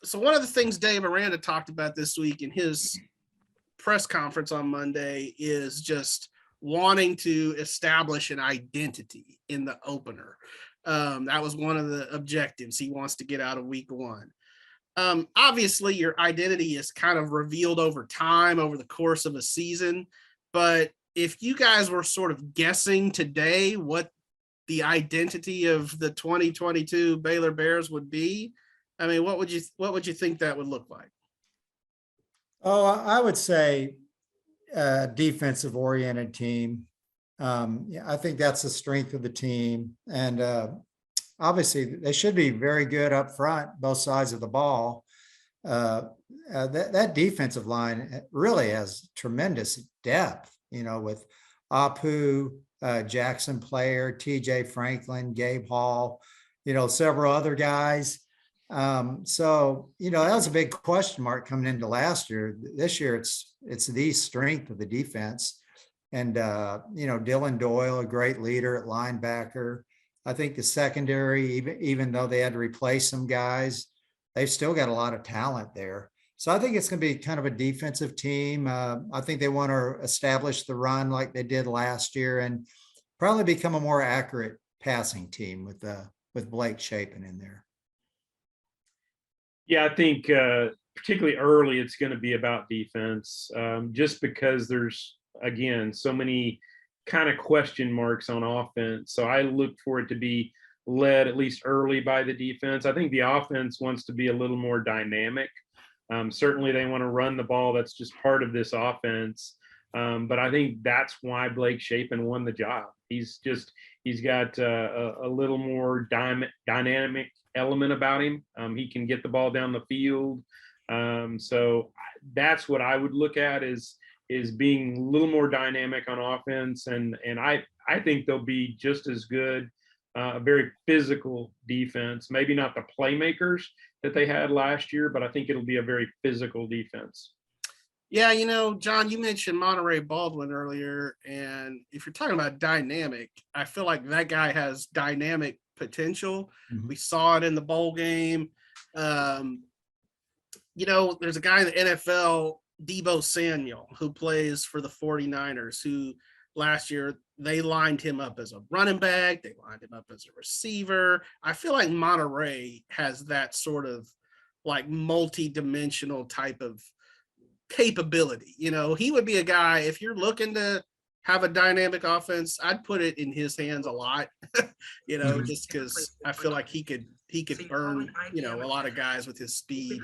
So one of the things Dave Aranda talked about this week in his press conference on Monday is just wanting to establish an identity in the opener. That was one of the objectives he wants to get out of week one. Obviously, your identity is kind of revealed over time, over the course of a season. But if you guys were sort of guessing today what the identity of the 2022 Baylor Bears would be, I mean, what would you think that would look like? Oh, I would say defensive oriented team. Yeah, I think that's the strength of the team. And obviously they should be very good up front, both sides of the ball. That defensive line really has tremendous depth, with Apu, Jackson Player, TJ Franklin, Gabe Hall, several other guys. So, that was a big question mark coming into last year. This year, it's the strength of the defense. And, Dylan Doyle, a great leader at linebacker. I think the secondary, even though they had to replace some guys, they've still got a lot of talent there. So I think it's going to be kind of a defensive team. I think they want to establish the run like they did last year and probably become a more accurate passing team with Blake Shapen in there. Yeah, I think particularly early, it's going to be about defense, just because there's, again, so many kind of question marks on offense. So I look for it to be led at least early by the defense. I think the offense wants to be a little more dynamic. Certainly they want to run the ball. That's just part of this offense. But I think that's why Blake Shapen won the job. He's got a little more dynamic element about him. He can get the ball down the field. So that's what I would look at is being a little more dynamic on offense. And I think they'll be just as good. A very physical defense, maybe not the playmakers that they had last year, but I think it'll be a very physical defense. Yeah, John, you mentioned Monterey Baldwin earlier, and if you're talking about dynamic, I feel like that guy has dynamic potential. Mm-hmm. We saw it in the bowl game. There's a guy in the NFL, Deebo Samuel, who plays for the 49ers, who last year they lined him up as a running back. They lined him up as a receiver. I feel like Monterey has that sort of like multi-dimensional type of capability. He would be a guy, if you're looking to have a dynamic offense, I'd put it in his hands a lot, just because I feel like he could burn, a lot of guys with his speed.